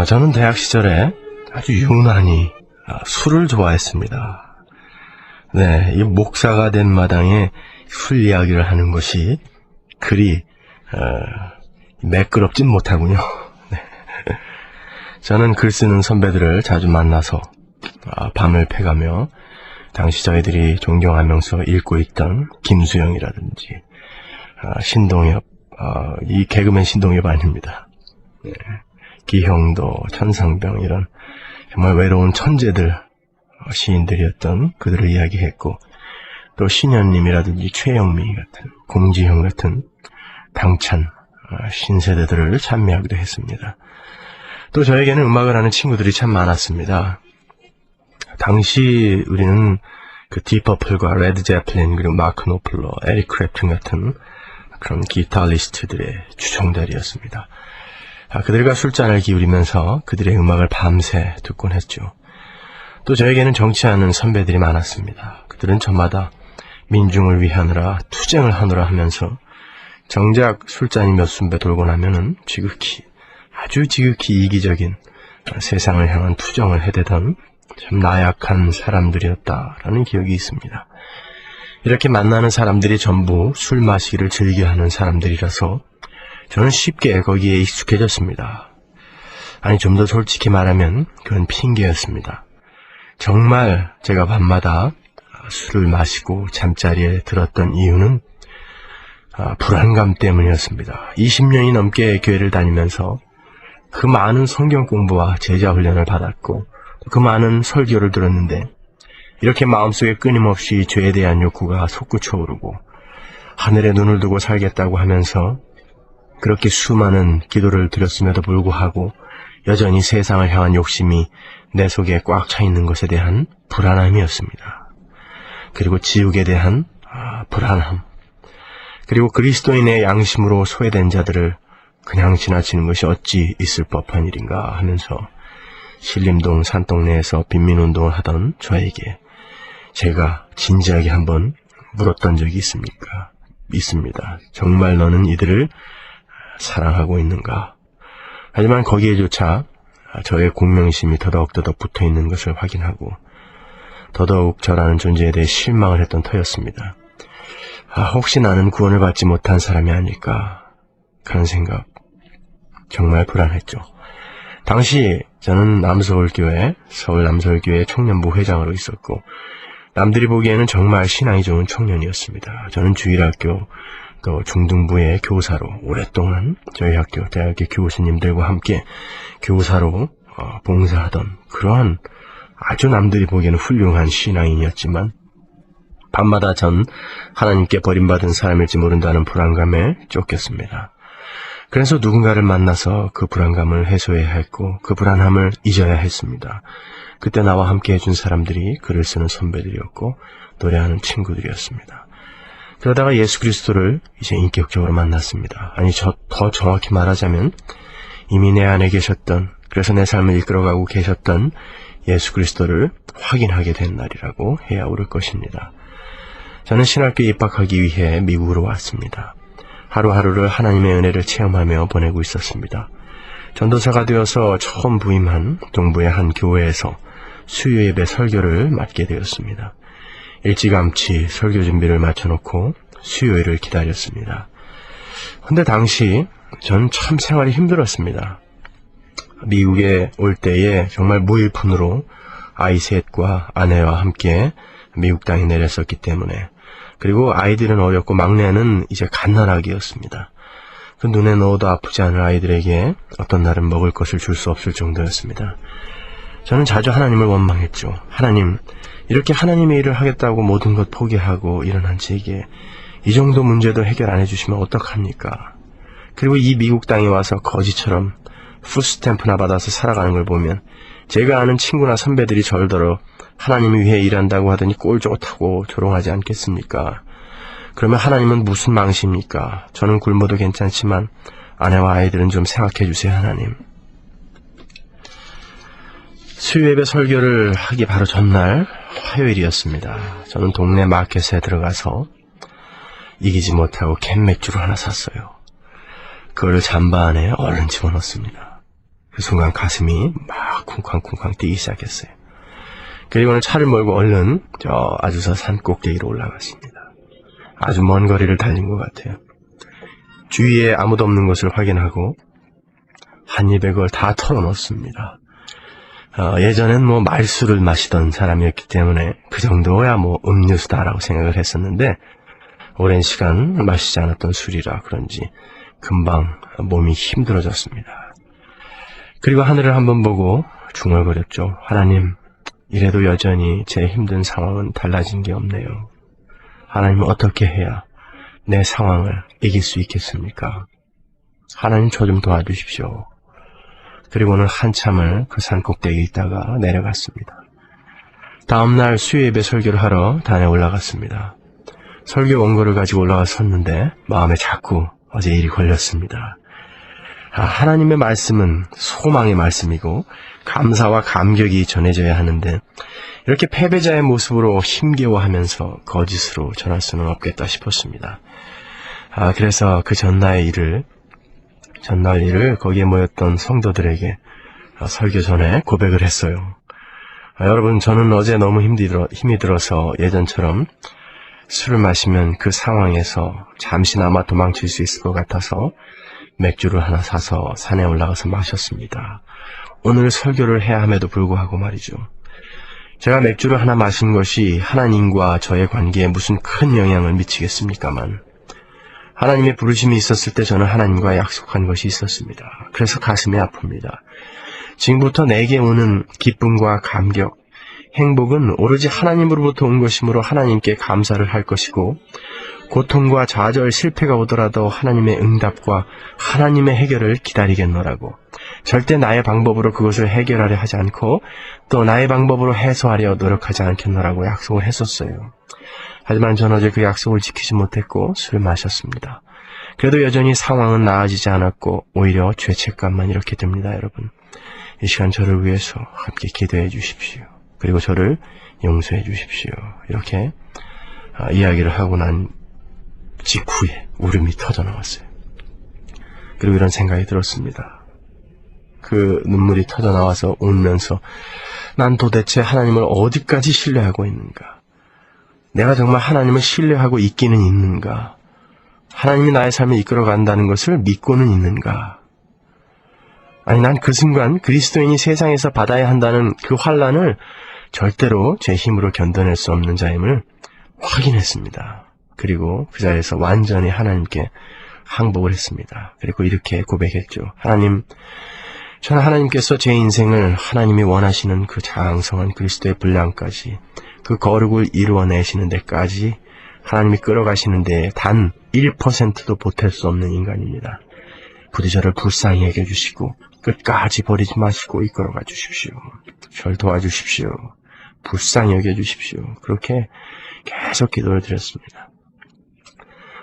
저는 대학 시절에 아주 유난히 술을 좋아했습니다. 네, 이 목사가 된 마당에 술 이야기를 하는 것이 그리 매끄럽진 못하군요. 네. 저는 글 쓰는 선배들을 자주 만나서 밤을 패가며 당시 저희들이 존경하면서 읽고 있던 김수영이라든지 신동엽, 이 개그맨 신동엽 아닙니다. 네. 기형도, 천상병 이런 정말 외로운 천재들, 시인들이었던 그들을 이야기했고, 또 신현님이라든지 최영미 같은, 공지형 같은 당찬 신세대들을 찬미하기도 했습니다. 또 저에게는 음악을 하는 친구들이 참 많았습니다. 당시 우리는 그 디퍼플과 레드 제플린, 그리고 마크 노플러, 에릭 크랩튼 같은 그런 기타리스트들의 주종자리였습니다. 그들과 술잔을 기울이면서 그들의 음악을 밤새 듣곤 했죠. 또 저에게는 정치하는 선배들이 많았습니다. 그들은 저마다 민중을 위하느라 투쟁을 하느라 하면서 정작 술잔이 몇 순배 돌고 나면은 아주 지극히 이기적인 세상을 향한 투정을 해대던 참 나약한 사람들이었다라는 기억이 있습니다. 이렇게 만나는 사람들이 전부 술 마시기를 즐겨하는 사람들이라서 저는 쉽게 거기에 익숙해졌습니다. 아니, 좀 더 솔직히 말하면 그건 핑계였습니다. 정말 제가 밤마다 술을 마시고 잠자리에 들었던 이유는 불안감 때문이었습니다. 20년이 넘게 교회를 다니면서 그 많은 성경 공부와 제자 훈련을 받았고 그 많은 설교를 들었는데 이렇게 마음속에 끊임없이 죄에 대한 욕구가 솟구쳐 오르고 하늘에 눈을 두고 살겠다고 하면서 그렇게 수많은 기도를 드렸음에도 불구하고 여전히 세상을 향한 욕심이 내 속에 꽉 차 있는 것에 대한 불안함이었습니다. 그리고 지옥에 대한 불안함, 그리고 그리스도인의 양심으로 소외된 자들을 그냥 지나치는 것이 어찌 있을 법한 일인가 하면서 신림동 산동네에서 빈민운동을 하던 저에게 제가 진지하게 한번 물었던 적이 있습니다. 정말 너는 이들을 사랑하고 있는가? 하지만 거기에조차 저의 공명심이 더더욱 붙어있는 것을 확인하고 더더욱 저라는 존재에 대해 실망을 했던 터였습니다. 혹시 나는 구원을 받지 못한 사람이 아닐까? 그런 생각, 정말 불안했죠. 당시 저는 서울 남서울교회 청년부 회장으로 있었고 남들이 보기에는 정말 신앙이 좋은 청년이었습니다. 저는 주일학교 또 중등부의 교사로 오랫동안 저희 학교 대학의 교수님들과 함께 교사로 봉사하던 그러한 아주 남들이 보기에는 훌륭한 신앙인이었지만 밤마다 전 하나님께 버림받은 사람일지 모른다는 불안감에 쫓겼습니다. 그래서 누군가를 만나서 그 불안감을 해소해야 했고 그 불안함을 잊어야 했습니다. 그때 나와 함께 해준 사람들이 글을 쓰는 선배들이었고 노래하는 친구들이었습니다. 그러다가 예수 그리스도를 이제 인격적으로 만났습니다. 아니, 더 정확히 말하자면 이미 내 안에 계셨던, 그래서 내 삶을 이끌어가고 계셨던 예수 그리스도를 확인하게 된 날이라고 해야 옳을 것입니다. 저는 신학교에 입학하기 위해 미국으로 왔습니다. 하루하루를 하나님의 은혜를 체험하며 보내고 있었습니다. 전도사가 되어서 처음 부임한 동부의 한 교회에서 수요예배 설교를 맡게 되었습니다. 일찌감치 설교 준비를 마쳐놓고 수요일을 기다렸습니다. 근데 당시 전 참 생활이 힘들었습니다. 미국에 올 때에 정말 무일푼으로 아이 셋과 아내와 함께 미국 땅에 내렸었기 때문에, 그리고 아이들은 어렸고 막내는 이제 갓난아기였습니다. 그 눈에 넣어도 아프지 않을 아이들에게 어떤 날은 먹을 것을 줄 수 없을 정도였습니다. 저는 자주 하나님을 원망했죠. 하나님, 이렇게 하나님의 일을 하겠다고 모든 것 포기하고 일어난 제게 이 정도 문제도 해결 안 해주시면 어떡합니까? 그리고 이 미국 땅에 와서 거지처럼 푸스탬프나 받아서 살아가는 걸 보면 제가 아는 친구나 선배들이 절더러 하나님을 위해 일한다고 하더니 꼴 좋다고 조롱하지 않겠습니까? 그러면 하나님은 무슨 망신입니까? 저는 굶어도 괜찮지만 아내와 아이들은 좀 생각해 주세요, 하나님. 수요예배 설교를 하기 바로 전날 화요일이었습니다. 저는 동네 마켓에 들어가서 이기지 못하고 캔맥주를 하나 샀어요. 그걸 잠바 안에 얼른 집어넣습니다. 그 순간 가슴이 막 쿵쾅쿵쾅 뛰기 시작했어요. 그리고는 차를 몰고 얼른 저 아주사 산 꼭대기로 올라갔습니다. 아주 먼 거리를 달린 것 같아요. 주위에 아무도 없는 것을 확인하고 한 입에 그걸 다 털어놓습니다. 예전엔 뭐 말술을 마시던 사람이었기 때문에 그 정도야 뭐 음료수다라고 생각을 했었는데 오랜 시간 마시지 않았던 술이라 그런지 금방 몸이 힘들어졌습니다. 그리고 하늘을 한번 보고 중얼거렸죠. 하나님, 이래도 여전히 제 힘든 상황은 달라진 게 없네요. 하나님, 어떻게 해야 내 상황을 이길 수 있겠습니까? 하나님, 저 좀 도와주십시오. 그리고는 한참을 그 산 꼭대기에 있다가 내려갔습니다. 다음날 수요예배 설교를 하러 단에 올라갔습니다. 설교 원고를 가지고 올라가 섰는데 마음에 자꾸 어제 일이 걸렸습니다. 하나님의 말씀은 소망의 말씀이고 감사와 감격이 전해져야 하는데 이렇게 패배자의 모습으로 힘겨워하면서 거짓으로 전할 수는 없겠다 싶었습니다. 그래서 그 전날 일을 거기에 모였던 성도들에게 설교 전에 고백을 했어요. 여러분, 저는 어제 너무 힘이 들어서 예전처럼 술을 마시면 그 상황에서 잠시나마 도망칠 수 있을 것 같아서 맥주를 하나 사서 산에 올라가서 마셨습니다. 오늘 설교를 해야 함에도 불구하고 말이죠. 제가 맥주를 하나 마신 것이 하나님과 저의 관계에 무슨 큰 영향을 미치겠습니까만 하나님의 부르심이 있었을 때 저는 하나님과 약속한 것이 있었습니다. 그래서 가슴이 아픕니다. 지금부터 내게 오는 기쁨과 감격, 행복은 오로지 하나님으로부터 온 것이므로 하나님께 감사를 할 것이고 고통과 좌절, 실패가 오더라도 하나님의 응답과 하나님의 해결을 기다리겠노라고 절대 나의 방법으로 그것을 해결하려 하지 않고 또 나의 방법으로 해소하려 노력하지 않겠노라고 약속을 했었어요. 하지만 저는 어제 그 약속을 지키지 못했고 술을 마셨습니다. 그래도 여전히 상황은 나아지지 않았고 오히려 죄책감만 이렇게 듭니다. 여러분, 이 시간 저를 위해서 함께 기도해 주십시오. 그리고 저를 용서해 주십시오. 이렇게 이야기를 하고 난 직후에 울음이 터져나왔어요. 그리고 이런 생각이 들었습니다. 그 눈물이 터져나와서 울면서 난 도대체 하나님을 어디까지 신뢰하고 있는가? 내가 정말 하나님을 신뢰하고 있기는 있는가? 하나님이 나의 삶을 이끌어간다는 것을 믿고는 있는가? 아니, 난 그 순간 그리스도인이 세상에서 받아야 한다는 그 환난을 절대로 제 힘으로 견뎌낼 수 없는 자임을 확인했습니다. 그리고 그 자리에서 완전히 하나님께 항복을 했습니다. 그리고 이렇게 고백했죠. 하나님, 저는 하나님께서 제 인생을 하나님이 원하시는 그 장성한 그리스도의 분량까지 그 거룩을 이루어내시는 데까지 하나님이 끌어가시는 데에 단 1%도 보탤 수 없는 인간입니다. 부디 저를 불쌍히 여겨주시고 끝까지 버리지 마시고 이끌어가 주십시오. 저를 도와주십시오. 불쌍히 여겨주십시오. 그렇게 계속 기도를 드렸습니다.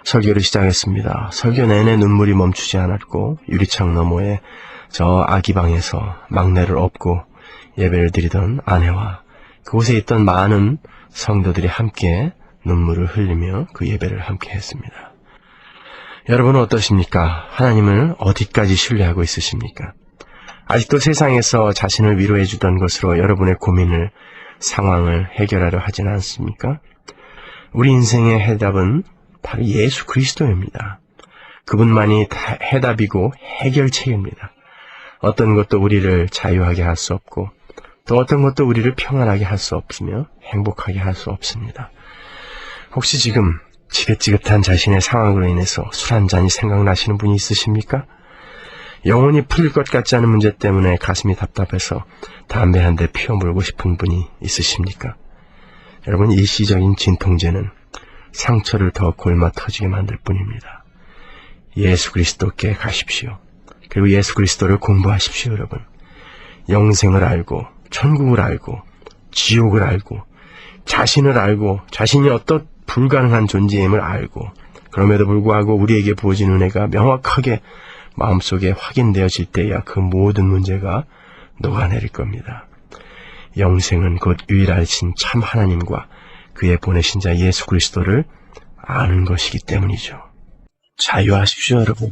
설교를 시작했습니다. 설교 내내 눈물이 멈추지 않았고 유리창 너머에 저 아기방에서 막내를 업고 예배를 드리던 아내와 그곳에 있던 많은 성도들이 함께 눈물을 흘리며 그 예배를 함께 했습니다. 여러분은 어떠십니까? 하나님을 어디까지 신뢰하고 있으십니까? 아직도 세상에서 자신을 위로해 주던 것으로 여러분의 고민을, 상황을 해결하려 하진 않습니까? 우리 인생의 해답은 바로 예수 그리스도입니다. 그분만이 해답이고 해결책입니다. 어떤 것도 우리를 자유하게 할 수 없고 또 어떤 것도 우리를 평안하게 할 수 없으며 행복하게 할 수 없습니다. 혹시 지금 지긋지긋한 자신의 상황으로 인해서 술 한 잔이 생각나시는 분이 있으십니까? 영원히 풀릴 것 같지 않은 문제 때문에 가슴이 답답해서 담배 한 대 피워 물고 싶은 분이 있으십니까? 여러분, 일시적인 진통제는 상처를 더 골마 터지게 만들 뿐입니다. 예수 그리스도께 가십시오. 그리고 예수 그리스도를 공부하십시오. 여러분, 영생을 알고 천국을 알고 지옥을 알고 자신을 알고 자신이 어떤 불가능한 존재임을 알고 그럼에도 불구하고 우리에게 부어진 은혜가 명확하게 마음속에 확인되어질 때야 그 모든 문제가 녹아내릴 겁니다. 영생은 곧 유일하신 참 하나님과 그의 보내신 자 예수 그리스도를 아는 것이기 때문이죠. 자유하십시오, 여러분.